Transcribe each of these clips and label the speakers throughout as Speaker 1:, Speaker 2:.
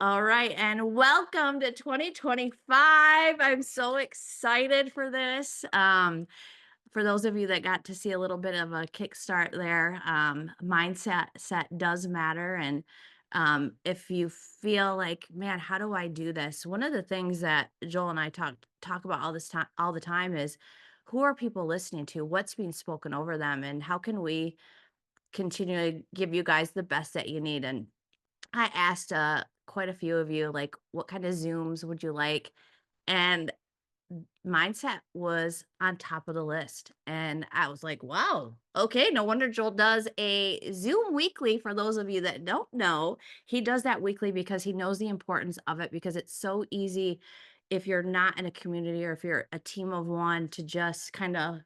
Speaker 1: All right, and welcome to 2025. I'm so excited for this. For those of you that got to see a little bit of a kickstart there, mindset set does matter. And if you feel like, man, how do I do this? One of the things that Joel and I talk about all the time is who are people listening to? What's being spoken over them, and how can we continue to give you guys the best that you need? And I asked, quite a few of you, like, what kind of Zooms would you like? And mindset was on top of the list. And I was like, wow, okay, no wonder Joel does a Zoom weekly. For those of you that don't know, he does that weekly because he knows the importance of it, because it's so easy if you're not in a community or if you're a team of one to just kind of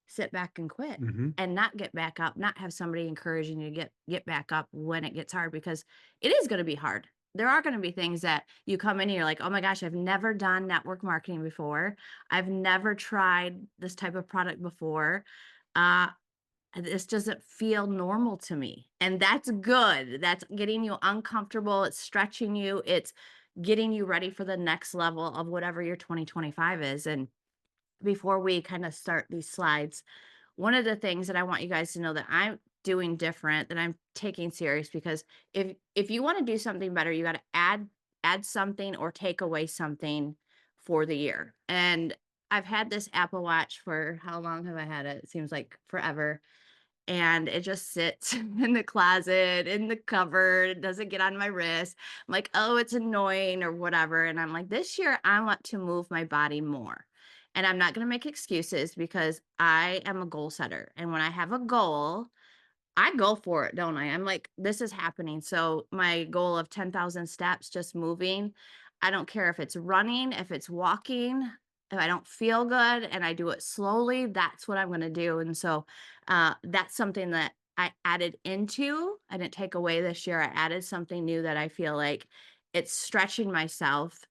Speaker 1: sit back and quit
Speaker 2: Mhm.
Speaker 1: and not get back up, not have somebody encouraging you to get back up when it gets hard, because it is going to be hard. There are going to be things that you come in and you're like, oh my gosh, I've never done network marketing before. I've never tried this type of product before. Uh, this doesn't feel normal to me. And that's good. That's getting you uncomfortable. It's stretching you. It's getting you ready for the next level of whatever your 2025 is. And before we kind of start these slides, one of the things that I want you guys to know that I'm doing different, that I'm taking serious, because if you want to do something better, you got to add something or take away something for the year. And I've had this Apple Watch for, how long have I had it? It seems like forever. And it just sits in the closet, in the cupboard. It doesn't get on my wrist. I'm like, oh, it's annoying or whatever. And I'm like, this year I want to move my body more. And I'm not going to make excuses, because I am a goal setter. And when I have a goal, I go for it, don't I? I'm like, this is happening. So my goal of 10,000 steps, just moving, I don't care if it's running, if it's walking, if I don't feel good and I do it slowly, that's what I'm going to do. And so that's something that I added into. I didn't take away this year. I added something new that I feel like it's stretching myself,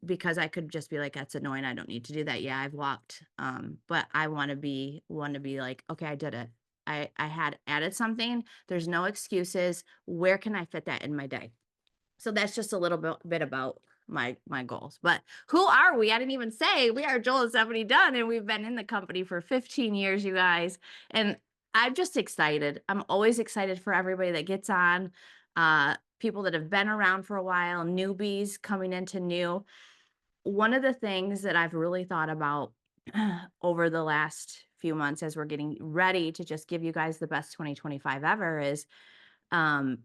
Speaker 1: because I could just be like, that's annoying. I don't need to do that. Yeah, I've walked. But I want to be like, okay, I did it. I had added something. There's no excuses. Where can I fit that in my day? So that's just a little bit about my goals. But who are we? I didn't even say we are Joel and Stephanie Dunn, and we've been in the company for 15 years, you guys. And I'm just excited. I'm always excited for everybody that gets on, people that have been around for a while, newbies coming into new. One of the things that I've really thought about over the last few months, as we're getting ready to just give you guys the best 2025 ever, is um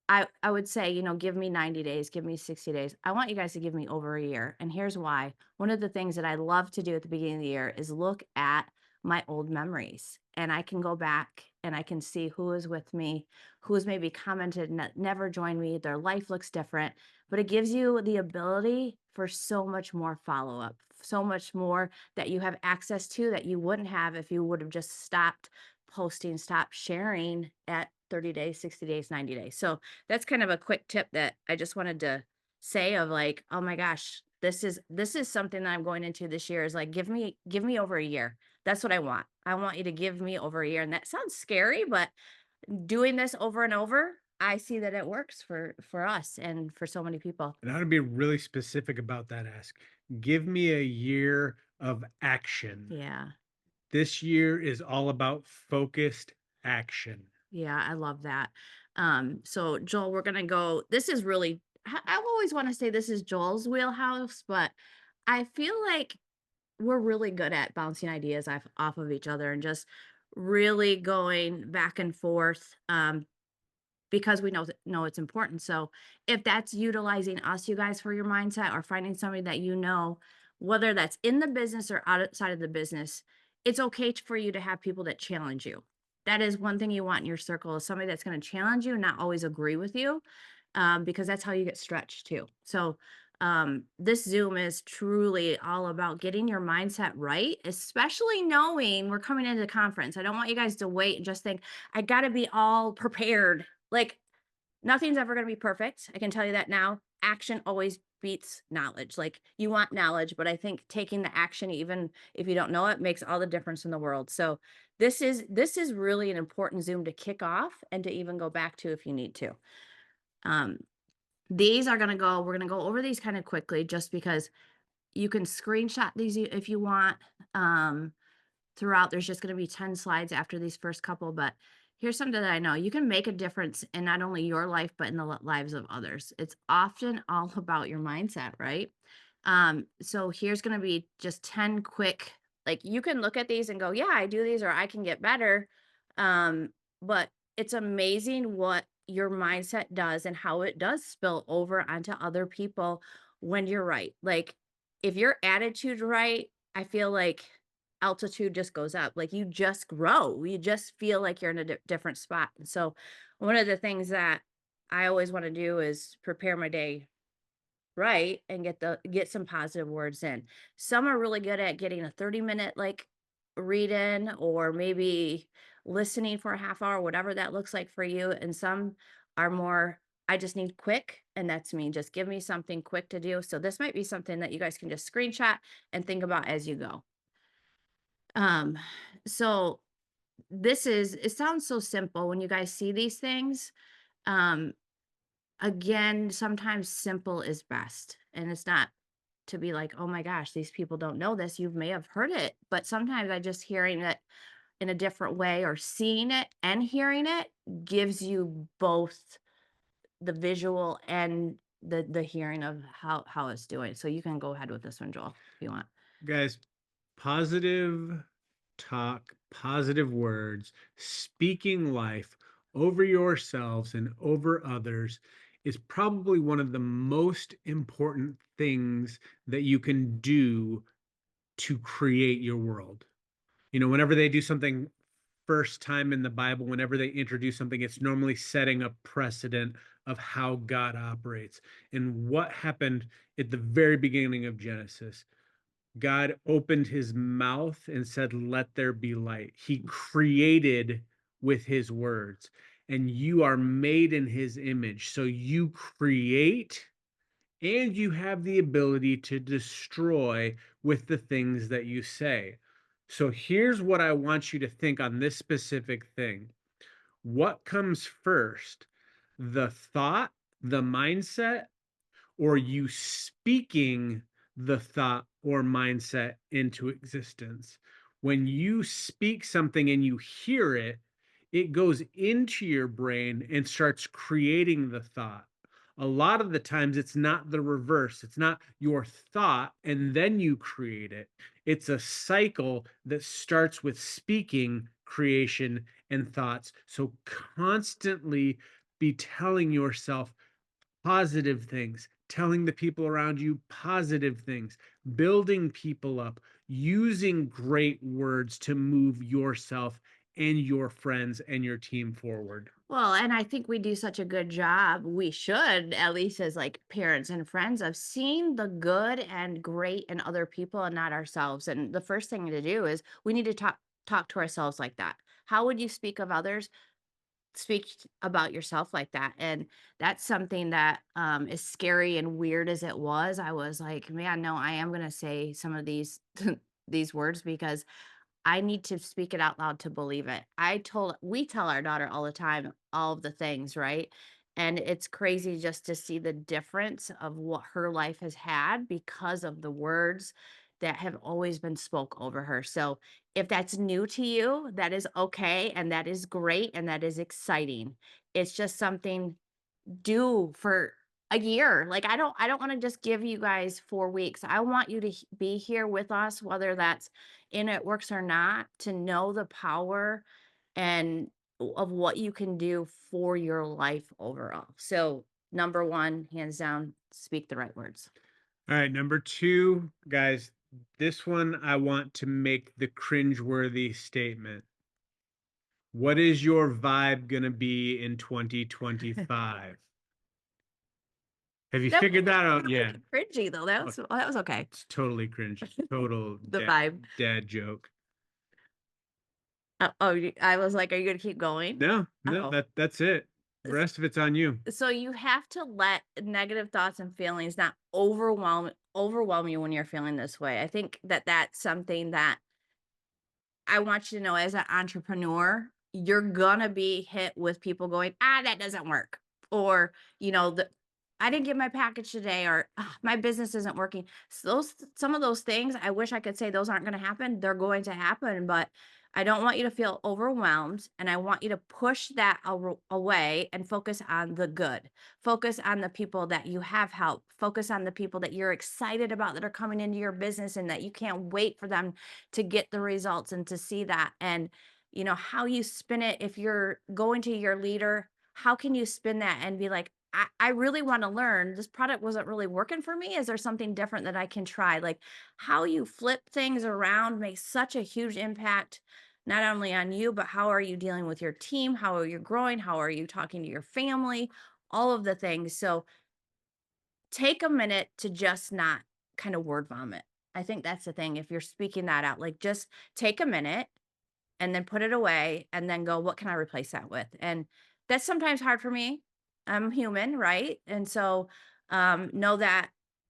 Speaker 1: I would say, give me 90 days, give me 60 days. I want you guys to give me over a year. And here's why. One of the things that I love to do at the beginning of the year is look at my old memories. And I can go back and I can see who is with me, who's maybe commented, never joined me. Their life looks different, but it gives you the ability for so much more follow up, so much more that you have access to that you wouldn't have if you would have just stopped posting, stopped sharing at 30 days, 60 days, 90 days. So that's kind of a quick tip that I just wanted to say, of like, oh my gosh, this is something that I'm going into this year, is like, give me over a year. That's what I want. I want you to give me over a year. And that sounds scary, but doing this over and over, I see that it works for us and for so many people.
Speaker 2: And how to be really specific about that ask. Give me a year of action.
Speaker 1: Yeah.
Speaker 2: This year is all about focused action.
Speaker 1: Yeah, I love that. So Joel, we're gonna go. This is really, I always want to say this is Joel's wheelhouse, but I feel like we're really good at bouncing ideas off of each other and just really going back and forth, because we know it's important. So if that's utilizing us, you guys, for your mindset, or finding somebody that whether that's in the business or outside of the business, it's okay for you to have people that challenge you. That is one thing you want in your circle, is somebody that's going to challenge you, not always agree with you, because that's how you get stretched too. So this Zoom is truly all about getting your mindset right, especially knowing we're coming into the conference. I don't want you guys to wait and just think, I got to be all prepared. Like, nothing's ever going to be perfect. I can tell you that now. Action always beats knowledge. Like, you want knowledge, but I think taking the action, even if you don't know it, makes all the difference in the world. So this is really an important Zoom to kick off and to even go back to if you need to. Um, These are gonna go we're gonna go over these kinda quickly just because you can screenshot these if you want, um, throughout. There's just gonna be 10 slides after these first couple, but here's something that I know. You can make a difference in not only your life, but in the lives of others. It's often all about your mindset, right? So here's gonna be just 10 quick, like you can look at these and go, yeah, I do these or I can get better. But it's amazing what your mindset does and how it does spill over onto other people when you're right. Like if your attitude right, I feel like altitude just goes up. Like you just grow. You just feel like you're in a different spot. And so one of the things that I always want to do is prepare my day right and get some positive words in. Some are really good at getting a 30-minute like read in or maybe listening for a half hour, whatever that looks like for you. And some are more, I just need quick, and that's me. Just give me something quick to do. So this might be something that you guys can just screenshot and think about as you go. Um, so this is, it sounds so simple when you guys see these things. Um, Again, sometimes simple is best. And it's not to be like, oh my gosh, these people don't know this. You may have heard it, but sometimes I just hearing it in a different way or seeing it and hearing it gives you both the visual and the hearing of how it's doing. So you can go ahead with this one, Joel, if you want.
Speaker 2: Guys, positive talk, positive words, speaking life over yourselves and over others is probably one of the most important things that you can do to create your world. You know, whenever they do something first time in the Bible, whenever they introduce something, it's normally setting a precedent of how God operates. And what happened at the very beginning of Genesis? God opened his mouth and said, "Let there be light." He created with his words, and you are made in his image. So you create and you have the ability to destroy with the things that you say. So here's what I want you to think on this specific thing. What comes first? The thought, the mindset, or you speaking the thought or mindset into existence. When you speak something and you hear it, it goes into your brain and starts creating the thought. A lot of the times, it's not the reverse. It's not your thought and then you create it. It's a cycle that starts with speaking, creation, and thoughts. So constantly be telling yourself positive things, telling the people around you positive things, building people up, using great words to move yourself and your friends and your team forward.
Speaker 1: Well, and I think we do such a good job. We should, at least as like parents and friends, of seeing the good and great in other people and not ourselves. And the first thing to do is we need to talk to ourselves like that. How would you speak of others? Speak about yourself like that. And that's something that is scary and weird as it was. I was like, man, no, I am gonna say some of these these words because I need to speak it out loud to believe it. We tell our daughter all the time all of the things, right? And it's crazy just to see the difference of what her life has had because of the words that have always been spoke over her. So if that's new to you, that is okay and that is great and that is exciting. It's just something do for a year. Like I don't want to just give you guys 4 weeks. I want you to be here with us whether that's in it works or not to know the power and of what you can do for your life overall. So number 1, hands down, speak the right words.
Speaker 2: All right, number two, guys, this one I want to make the cringeworthy statement. What is your vibe going to be in 2025? Have you
Speaker 1: That
Speaker 2: figured that out
Speaker 1: was
Speaker 2: yet?
Speaker 1: cringy though. That was okay.
Speaker 2: It's totally cringe. Total
Speaker 1: The vibe.
Speaker 2: dad joke.
Speaker 1: I was like, are you gonna keep going?
Speaker 2: No, no,
Speaker 1: Oh.
Speaker 2: that's it. The rest of it's on you.
Speaker 1: So you have to let negative thoughts and feelings not overwhelm you when you're feeling this way. I think that that's something that I want you to know as an entrepreneur, you're gonna be hit with people going, ah, that doesn't work. Or, you know, I didn't get my package today, or "Ugh, my business isn't working." So some of those things, I wish I could say those aren't going to happen. They're going to happen, but I don't want you to feel overwhelmed, and I want you to push that away and focus on the good. Focus on the people that you have helped. Focus on the people that you're excited about that are coming into your business and that you can't wait for them to get the results and to see that. And how you spin it, if you're going to your leader, how can you spin that and be like, I really want to learn. This product wasn't really working for me. Is there something different that I can try? Like, how you flip things around makes such a huge impact, not only on you, but how are you dealing with your team? How are you growing? How are you talking to your family? All of the things. So take a minute to just not kind of word vomit. I think that's the thing. If you're speaking that out, like, just take a minute and then put it away and then go, what can I replace that with? And that's sometimes hard for me. I'm human, right? And so know that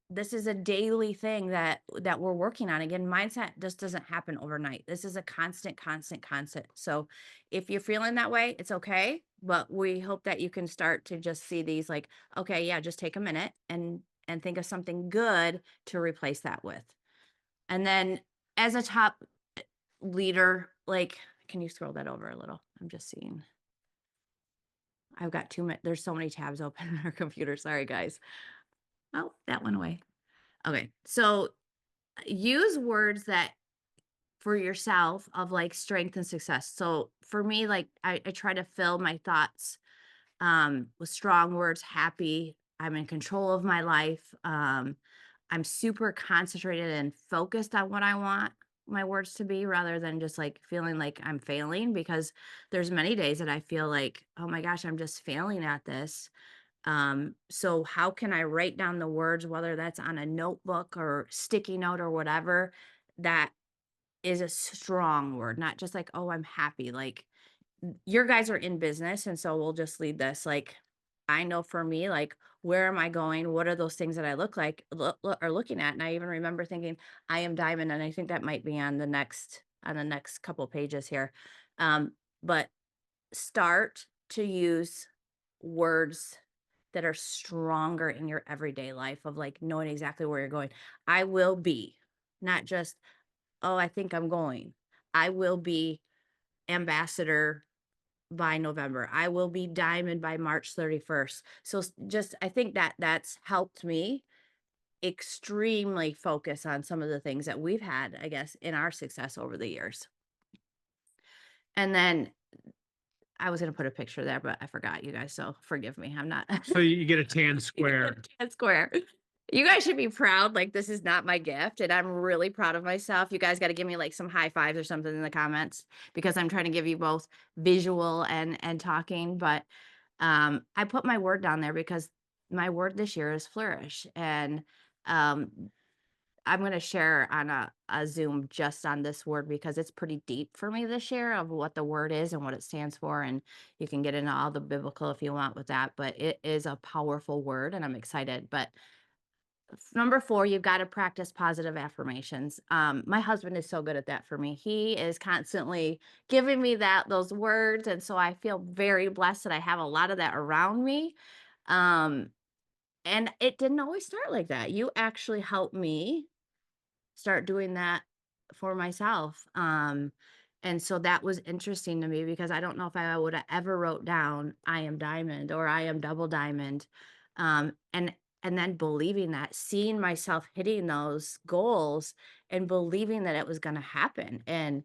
Speaker 1: this is a daily thing that we're working on. Again, mindset just doesn't happen overnight. This is a constant, constant, constant. So if you're feeling that way, it's okay. But we hope that you can start to just see these like, okay, yeah, just take a minute and think of something good to replace that with. And then as a top leader, like, can you scroll that over a little? I'm just seeing. I've got too many. There's so many tabs open on our computer. Sorry, guys. Oh, that went away. Okay. So use words that for yourself of like strength and success. So for me, like I try to fill my thoughts with strong words, happy. I'm in control of my life. I'm super concentrated and focused on what I want my words to be rather than just like feeling like I'm failing, because there's many days that I feel like, oh my gosh, I'm just failing at this. So how can I write down the words, whether that's on a notebook or sticky note or whatever, that is a strong word, not just like, oh, I'm happy. Like, your guys are in business, and so we'll just lead this. Like, I know for me, like, where am I going? What are those things that I are looking at? And I even remember thinking, I am diamond, and I think that might be on the next couple pages here. But start to use words that are stronger in your everyday life of like knowing exactly where you're going. I will be, not just, oh, I think I'm going. I will be ambassador by November. I will be diamond by March 31st. So just I think that that's helped me extremely focus on some of the things that we've had, I guess, in our success over the years. And then I was gonna put a picture there, but I forgot, you guys, so forgive me. I'm not.
Speaker 2: So you get a tan
Speaker 1: You
Speaker 2: square.
Speaker 1: can't square. You guys should be proud, like, this is not my gift, and I'm really proud of myself. You guys gotta give me, like, some high fives or something in the comments, because I'm trying to give you both visual and talking, but, I put my word down there because my word this year is flourish, and, um, I'm gonna share on a Zoom just on this word because it's pretty deep for me this year of what the word is and what it stands for, and you can get into all the biblical if you want with that, but it is a powerful word, and I'm excited. But number 4, you've got to practice positive affirmations. My husband is so good at that for me. He is constantly giving me those words, and so I feel very blessed that I have a lot of that around me. Um, and it didn't always start like that. You actually helped me start doing that for myself. And so that was interesting to me because I don't know if I would have ever wrote down I am diamond or I am double diamond. Um, and and then believing that, seeing myself hitting those goals and believing that it was going to happen. And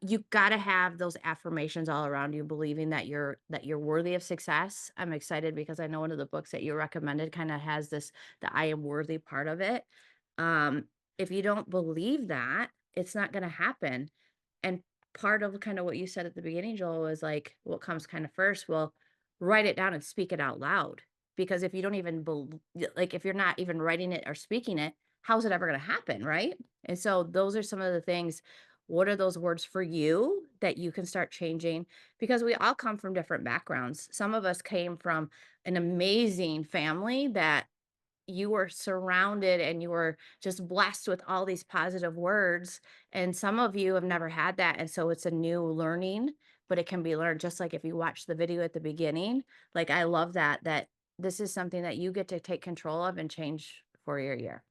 Speaker 1: you got to have those affirmations all around you, believing that you're worthy of success. I'm excited because I know one of the books that you recommended kind of has this, the I am worthy part of it. Um, if you don't believe that, it's not gonna happen. And part of kind of what you said at the beginning, Joel, was like, what comes kind of first? Well, write it down and speak it out loud. Because if you don't even like, if you're not even writing it or speaking it, how's it ever gonna happen, right? And so those are some of the things. What are those words for you that you can start changing? Because we all come from different backgrounds. Some of us came from an amazing family that you were surrounded and you were just blessed with all these positive words, and some of you have never had that, and so it's a new learning, but it can be learned just like if you watch the video at the beginning. Like, I love that this is something that you get to take control of and change for your year.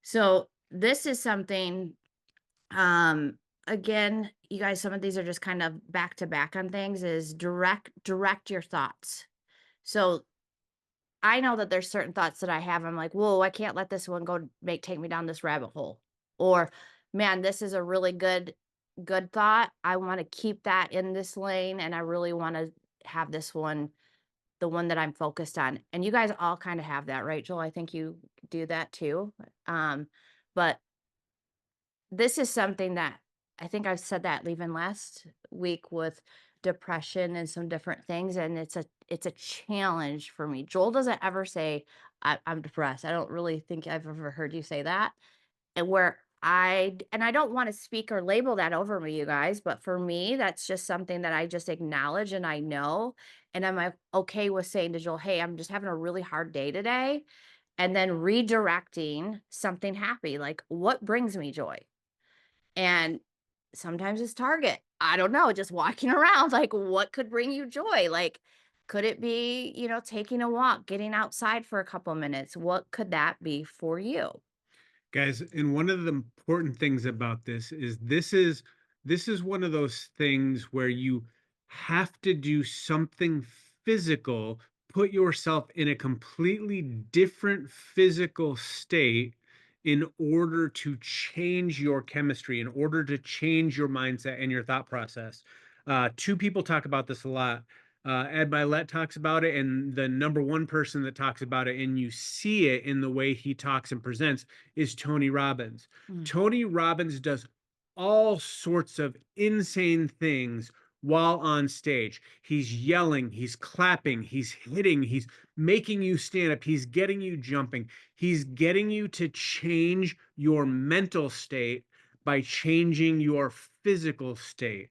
Speaker 1: So this is something, again, you guys, some of these are just kind of back to back on things, is direct your thoughts. So I know that there's certain thoughts that I have. I'm like, whoa, I can't let this one go take me down this rabbit hole. Or, man, this is a really good thought. I want to keep that in this lane, and I really want to have this one, the one that I'm focused on. And you guys all kind of have that, right, Joel? I think you do that too. But this is something that I think I've said that even last week with depression and some different things, and it's a challenge for me. Joel doesn't ever say, I'm depressed. I don't really think I've ever heard you say that. And where and I don't want to speak or label that over me, you guys, but for me, that's just something that I just acknowledge and I know. And I'm like, okay with saying to Joel, hey, I'm just having a really hard day today. And then redirecting something happy, like what brings me joy? And sometimes it's Target. I don't know, just walking around, like, what could bring you joy? Like, could it be, taking a walk, getting outside for a couple minutes? What could that be for you?
Speaker 2: Guys, and one of the important things about this is one of those things where you have to do something physical, put yourself in a completely different physical state in order to change your chemistry, in order to change your mindset and your thought process. Two people talk about this a lot. Ed Milet talks about it, and the number one person that talks about it, and you see it in the way he talks and presents, is Tony Robbins.
Speaker 1: Mm.
Speaker 2: Tony Robbins does all sorts of insane things while on stage. He's yelling, he's clapping, he's hitting, he's making you stand up, he's getting you jumping, he's getting you to change your mental state by changing your physical state.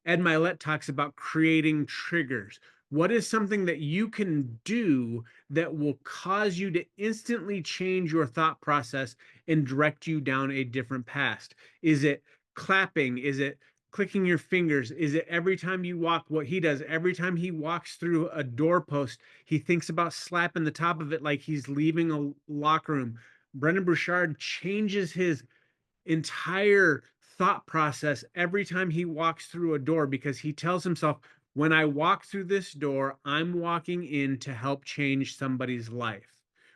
Speaker 2: Ed Milet talks about creating triggers. What is something that you can do that will cause you to instantly change your thought process and direct you down a different path? Is it clapping? Is it clicking your fingers? Is it every time you walk, what he does, every time he walks through a doorpost, he thinks about slapping the top of it like he's leaving a locker room? Brendan Burchard changes his entire thought process every time he walks through a door because he tells himself, when I walk through this door, I'm walking in to help change somebody's life.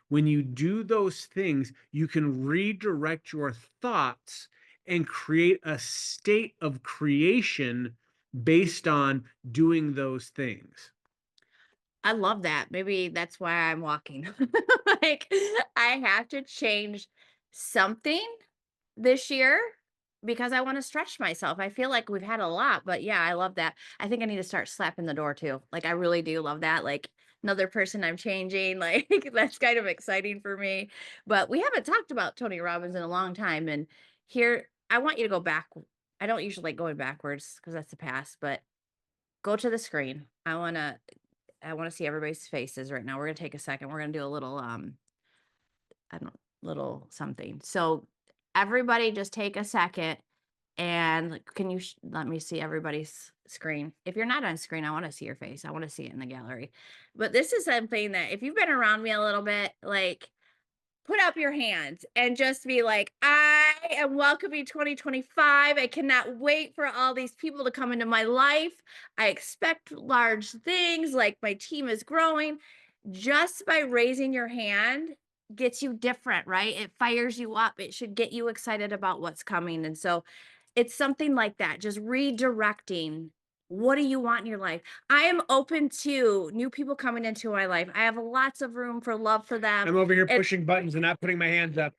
Speaker 2: When you do those things, you can redirect your thoughts and create a state of creation based on doing those things.
Speaker 1: I love that. Maybe that's why I'm walking. Like, I have to change something this year because I want to stretch myself. I feel like we've had a lot, but yeah, I love that. I think I need to start slapping the door too. Like, I really do love that. Like, another person I'm changing. Like, that's kind of exciting for me. But we haven't talked about Tony Robbins in a long time. And here, I want you to go back. I don't usually like going backwards because that's the past, but go to the screen. I want to see everybody's faces right now. We're gonna take a second. We're gonna do a little I don't little something. So everybody just take a second and can you let me see everybody's screen? If you're not on screen, I want to see your face. I want to see it in the gallery. But this is something that if you've been around me a little bit, like put up your hands and just be like, I am welcoming 2025. I cannot wait for all these people to come into my life. I expect large things, like my team is growing. Just by raising your hand gets you different, right? It fires you up. It should get you excited about what's coming. And so it's something like that, just redirecting. What do you want in your life? I am open to new people coming into my life. I have lots of room for love for them.
Speaker 2: I'm over here
Speaker 1: It's
Speaker 2: pushing buttons and not putting my hands up.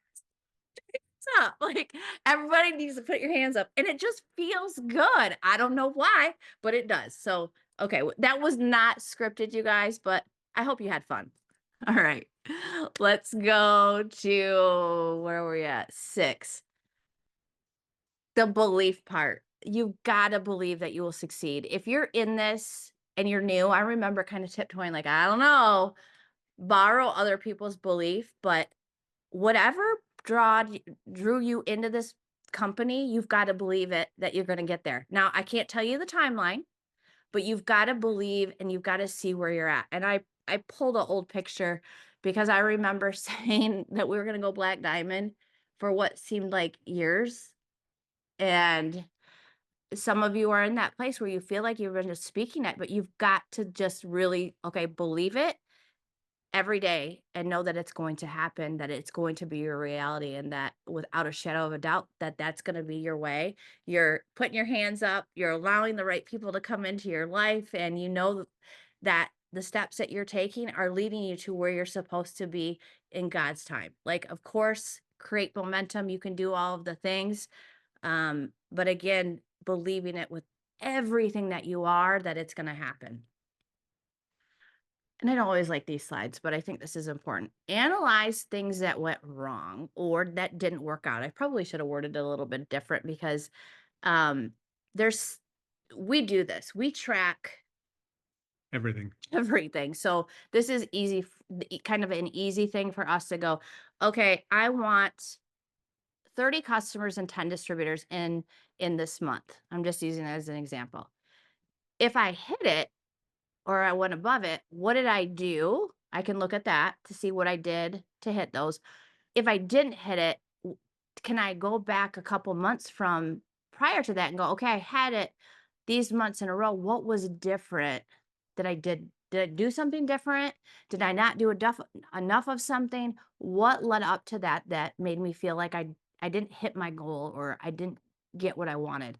Speaker 1: up. Like, everybody needs to put your hands up. And it just feels good. I don't know why, but it does. So, okay, that was not scripted, you guys, but I hope you had fun. All right. Let's go to where are we at? 6. The belief part. You've got to believe that you will succeed. If you're in this and you're new, I remember kind of tiptoeing, like, I don't know, borrow other people's belief, but whatever drew you into this company, you've got to believe it that you're going to get there. Now, I can't tell you the timeline, but you've got to believe and you've got to see where you're at. And I pulled an old picture because I remember saying that we were going to go black diamond for what seemed like years. And some of you are in that place where you feel like you've been just speaking it, but you've got to just really, okay, believe it every day and know that it's going to happen, that it's going to be your reality, and that without a shadow of a doubt that that's going to be your way. You're putting your hands up, you're allowing the right people to come into your life, and you know that the steps that you're taking are leading you to where you're supposed to be in God's time. Like, of course, create momentum, you can do all of the things, but again, believing it with everything that you are, that it's going to happen. And I don't always like these slides, but I think this is important. Analyze things that went wrong or that didn't work out. I probably should have worded it a little bit different because um there's we do this. We track
Speaker 2: Everything.
Speaker 1: everything. So this is easy kind of an easy thing for us to go, okay, I want 30 customers and 10 distributors in this month. I'm just using that as an example. If I hit it, or I went above it, what did I do? I can look at that to see what I did to hit those. If I didn't hit it, can I go back a couple months from prior to that and go, okay, I had it these months in a row. What was different that I did? Did I do something different? Did I not do enough of something? What led up to that that made me feel like I didn't hit my goal or I didn't get what I wanted?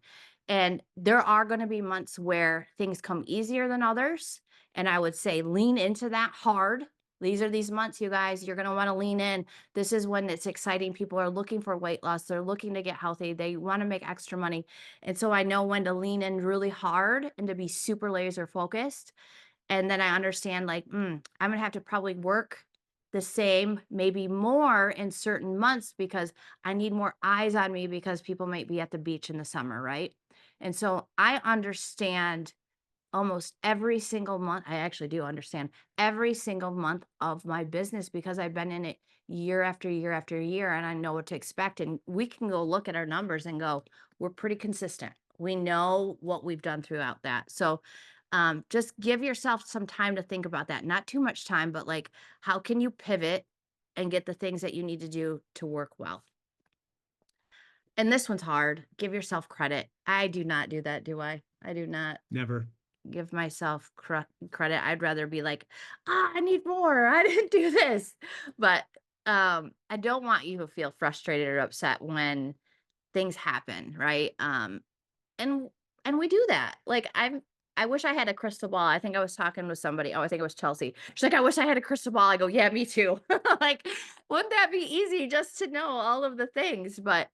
Speaker 1: And there are going to be months where things come easier than others. And I would say lean into that hard. These are these months, you guys, you're going to want to lean in. This is when it's exciting. People are looking for weight loss. They're looking to get healthy. They want to make extra money. And so I know when to lean in really hard and to be super laser focused. And then I understand like, I'm gonna have to probably work the same, maybe more in certain months because I need more eyes on me because people might be at the beach in the summer, right? And so I understand almost every single month. I actually do understand every single month of my business because I've been in it year after year after year and I know what to expect. And we can go look at our numbers and go, we're pretty consistent. We know what we've done throughout that. So just give yourself some time to think about that. Not too much time, but like, how can you pivot and get the things that you need to do to work well? And this one's hard. Give yourself credit. I do not do that, do I? I do not
Speaker 2: Never.
Speaker 1: give myself credit. I'd rather be like, I need more. I didn't do this. But I don't want you to feel frustrated or upset when things happen, right? And and we do that. Like I wish I had a crystal ball. I think I was talking with somebody. Oh, I think it was Chelsea. She's like, I wish I had a crystal ball. I go, yeah, me too. Like, wouldn't that be easy just to know all of the things? But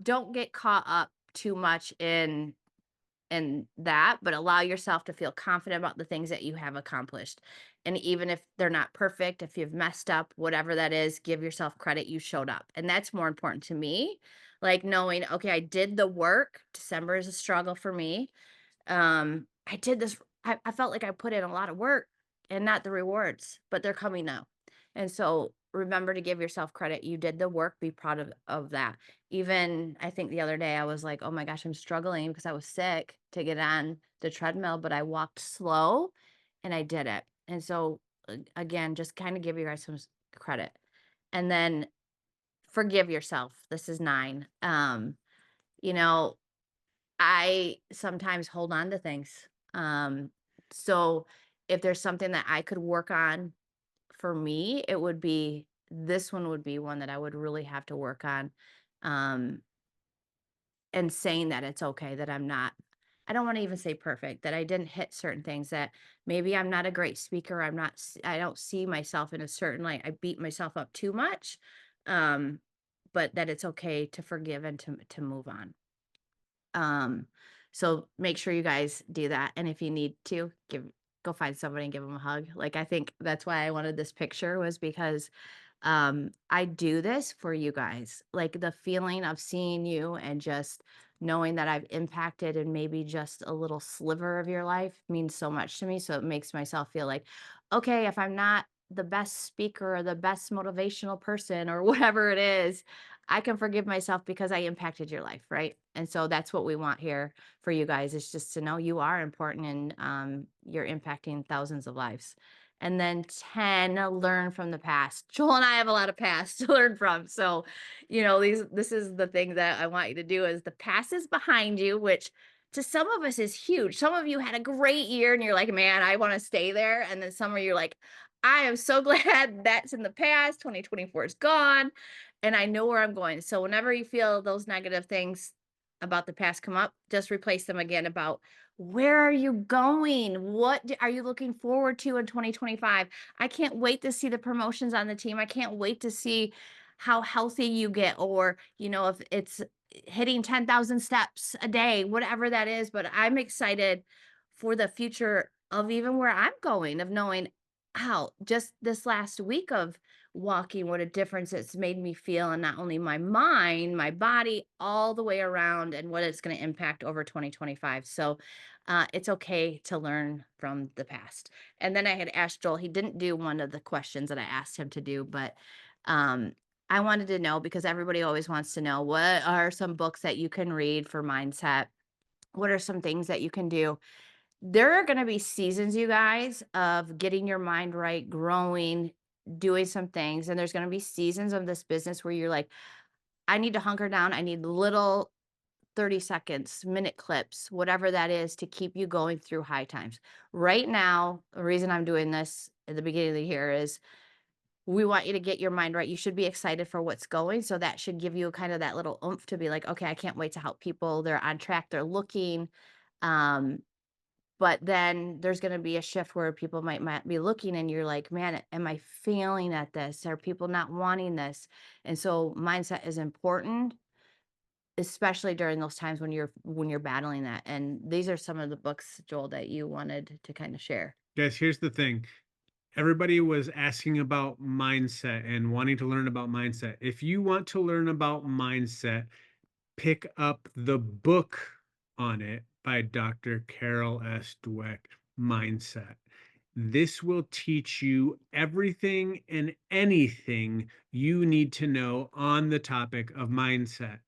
Speaker 1: don't get caught up too much in that, but allow yourself to feel confident about the things that you have accomplished. And even if they're not perfect, if you've messed up, whatever that is, give yourself credit you showed up. And that's more important to me. Like knowing, okay, I did the work. December is a struggle for me. I did this. I felt like I put in a lot of work and not the rewards, but they're coming now. And so remember to give yourself credit. You did the work, be proud of that. Even I think the other day I was like, oh my gosh, I'm struggling because I was sick to get on the treadmill, but I walked slow and I did it. And so again, just kind of give you guys some credit. And then forgive yourself. This is 9. You know, I sometimes hold on to things. So if there's something that I could work on for me, it would be this one would be one that I would really have to work on. Um, and saying that it's okay that I don't want to even say perfect, that I didn't hit certain things, that maybe I'm not a great speaker. I don't see myself in a certain light. I beat myself up too much. Um, but that it's okay to forgive and to move on. Um, so make sure you guys do that. And if you need to go find somebody and give them a hug. Like, I think that's why I wanted this picture was because, I do this for you guys. Like the feeling of seeing you and just knowing that I've impacted and maybe just a little sliver of your life means so much to me. So it makes myself feel like, okay, if I'm not the best speaker or the best motivational person or whatever it is, I can forgive myself because I impacted your life, right? And so that's what we want here for you guys is just to know you are important and you're impacting thousands of lives. And then 10, learn from the past. Joel and I have a lot of past to learn from. So, this is the thing that I want you to do is the past is behind you, which to some of us is huge. Some of you had a great year and you're like, man, I want to stay there. And then some of you are like, I am so glad that's in the past. 2024 is gone and I know where I'm going. So whenever you feel those negative things about the past come up, just replace them again about where are you going? Are you looking forward to in 2025? I can't wait to see the promotions on the team. I can't wait to see how healthy you get, or, if it's hitting 10,000 steps a day, whatever that is. But I'm excited for the future of even where I'm going, of knowing how just this last week of walking, what a difference it's made me feel, and not only my mind, my body, all the way around, and what it's going to impact over 2025. So it's okay to learn from the past. And then I had asked Joel, he didn't do one of the questions that I asked him to do, but um, I wanted to know because everybody always wants to know what are some books that you can read for mindset? What are some things that you can do? There are going to be seasons, you guys, of getting your mind right, growing, doing some things. And there's going to be seasons of this business where you're like, I need to hunker down. I need little 30 seconds, minute clips, whatever that is to keep you going through high times. Right now, the reason I'm doing this at the beginning of the year is we want you to get your mind right. You should be excited for what's going. So that should give you kind of that little oomph to be like, okay, I can't wait to help people. They're on track. They're looking. Um, but then there's gonna be a shift where people might be looking and you're like, "Man, am I failing at this? Are people not wanting this?" And so mindset is important, especially during those times when you're battling that. And these are some of the books, Joel, that you wanted to kind of share.
Speaker 2: Guys, here's the thing. Everybody was asking about mindset and wanting to learn about mindset. If you want to learn about mindset, pick up the book on it by Dr. Carol S. Dweck, Mindset. This will teach you everything and anything you need to know on the topic of mindset.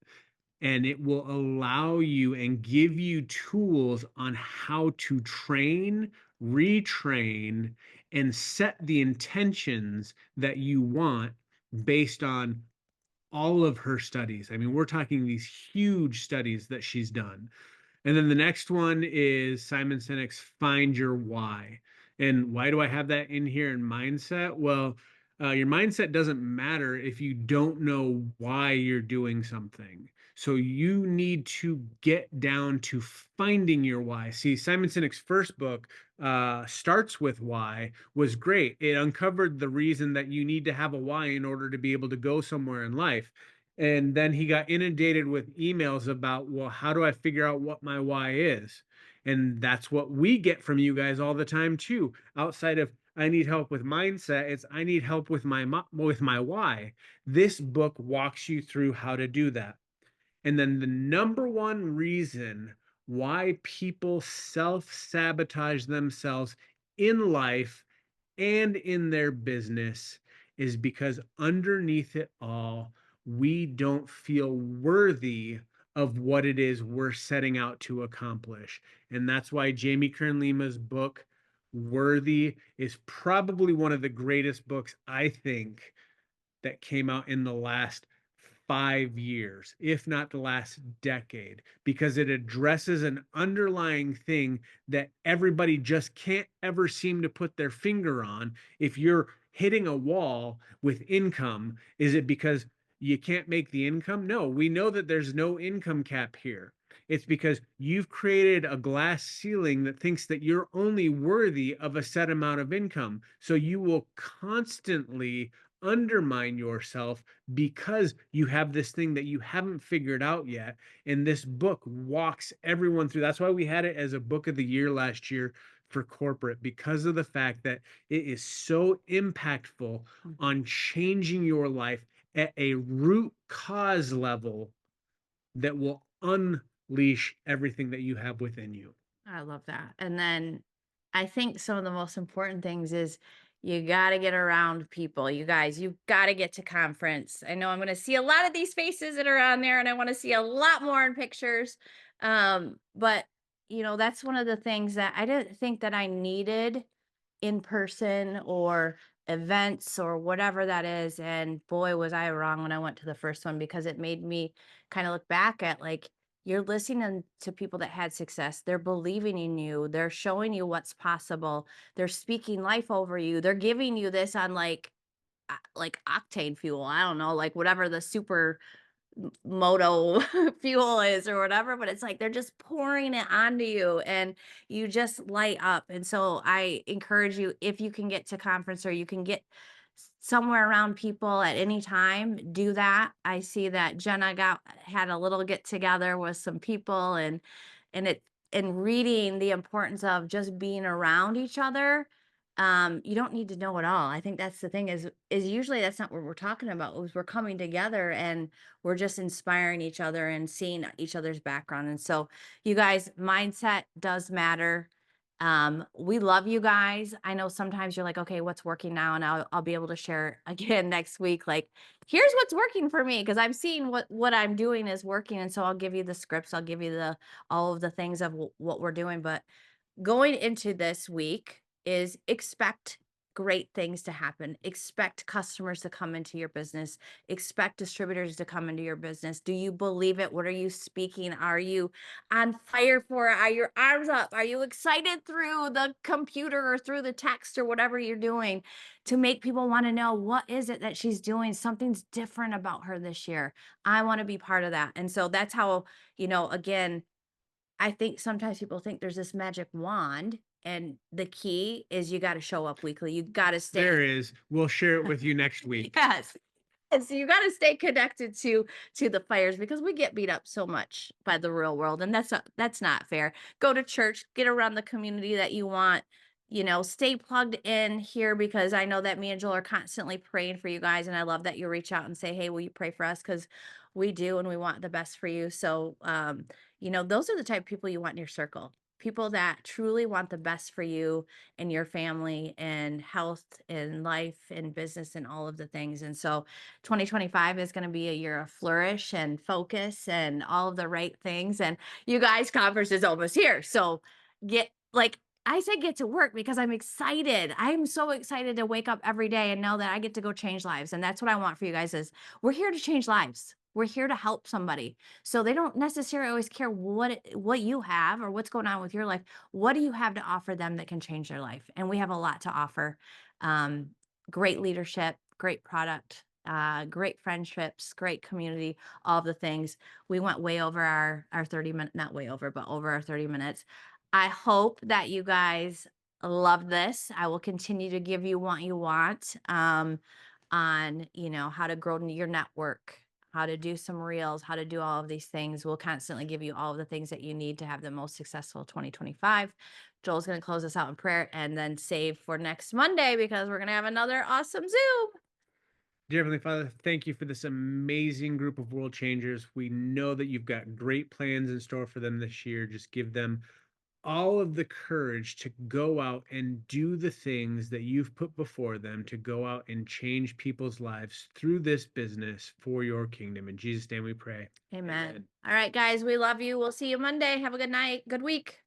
Speaker 2: And it will allow you and give you tools on how to train, retrain, and set the intentions that you want based on all of her studies. I mean, we're talking these huge studies that she's done. And then the next one is Simon Sinek's Find Your Why. And why do I have that in here in mindset? Well, your mindset doesn't matter if you don't know why you're doing something. So you need to get down to finding your why. See, Simon Sinek's first book starts with why was great. It uncovered the reason that you need to have a why in order to be able to go somewhere in life. And then he got inundated with emails about, well, how do I figure out what my why is? And that's what we get from you guys all the time too. Outside of I need help with mindset, it's I need help with my why. This book walks you through how to do that. And then the number one reason why people self-sabotage themselves in life and in their business is because underneath it all, we don't feel worthy of what it is we're setting out to accomplish. And that's why Jamie Kern Lima's book, Worthy, is probably one of the greatest books I think that came out in the last 5 years, if not the last decade, because it addresses an underlying thing that everybody just can't ever seem to put their finger on. If you're hitting a wall with income, is it because you can't make the income? No, we know that there's no income cap here. It's because you've created a glass ceiling that thinks that you're only worthy of a set amount of income. So you will constantly undermine yourself because you have this thing that you haven't figured out yet. And this book walks everyone through. That's why we had it as a book of the year last year for corporate, because of the fact that it is so impactful
Speaker 1: Mhm.
Speaker 2: on changing your life at a root cause level that will unleash everything that you have within you.
Speaker 1: I love that. And then I think some of the most important things is You gotta get around people, you guys. You've gotta get to conference. I know I'm gonna see a lot of these faces that are on there, and I wanna see a lot more in pictures. But, that's one of the things that I didn't think that I needed in person or events or whatever that is. And boy, was I wrong when I went to the first one because it made me kind of look back at like, you're listening to people that had success. They're believing in you. They're showing you what's possible. They're speaking life over you. They're giving you this on like octane fuel. I don't know, like whatever the super moto fuel is or whatever, but it's like they're just pouring it onto you and you just light up. And so I encourage you, if you can get to conference or you can get somewhere around people at any time, do that. I see that Jenna had a little get together with some people, and and reading the importance of just being around each other. You don't need to know it all. I think that's the thing is usually that's not what we're talking about. Is we're coming together and we're just inspiring each other and seeing each other's background. And so, you guys, mindset does matter. We love you guys. I know sometimes you're like, okay, what's working now? And I'll be able to share again next week. Like, here's what's working for me because I'm seeing what I'm doing is working. And so I'll give you the scripts. I'll give you the all of the things of what we're doing. But going into this week is expect great things to happen. Expect customers to come into your business. Expect distributors to come into your business. Do you believe it? What are you speaking? Are you on fire for it? Are your arms up? Are you excited through the computer or through the text or whatever you're doing to make people want to know what is it that she's doing? Something's different about her this year. I want to be part of that. And so that's how, again, I think sometimes people think there's this magic wand, and the key is you gotta show up weekly. You gotta
Speaker 2: There
Speaker 1: stay.
Speaker 2: is. We'll share it with you next week.
Speaker 1: Yes. And so you gotta stay connected to the fires because we get beat up so much by the real world, and that's not fair. Go to church, get around the community that you want, stay plugged in here because I know that me and Joel are constantly praying for you guys, and I love that you reach out and say, "Hey, will you pray for us?" Because we do, and we want the best for you. So, those are the type of people you want in your circle. People that truly want the best for you and your family and health and life and business and all of the things. And so 2025 is going to be a year of flourish and focus and all of the right things. And you guys, conference is almost here. So get like I said, get to work because I'm excited. I'm so excited to wake up every day and know that I get to go change lives. And that's what I want for you guys is we're here to change lives. We're here to help somebody. So they don't necessarily always care what you have or what's going on with your life. What do you have to offer them that can change their life? And we have a lot to offer. Um, Great leadership, great product, great friendships, great community, all of the things. We went way over our 30 minute, not way over, but over our 30 minutes. I hope that you guys love this. I will continue to give you what you want on, how to grow your network, how to do some reels, how to do all of these things. We'll constantly give you all of the things that you need to have the most successful 2025. Joel's going to close us out in prayer and then save for next Monday because we're going to have another awesome Zoom.
Speaker 2: Dear Heavenly Father, thank you for this amazing group of world changers. We know that you've got great plans in store for them this year. Just give them all of the courage to go out and do the things that you've put before them, to go out and change people's lives through this business for your kingdom. In Jesus' name we pray.
Speaker 1: Amen.
Speaker 2: Amen.
Speaker 1: All right, guys, we love you. We'll see you Monday. Have a good night. Good week.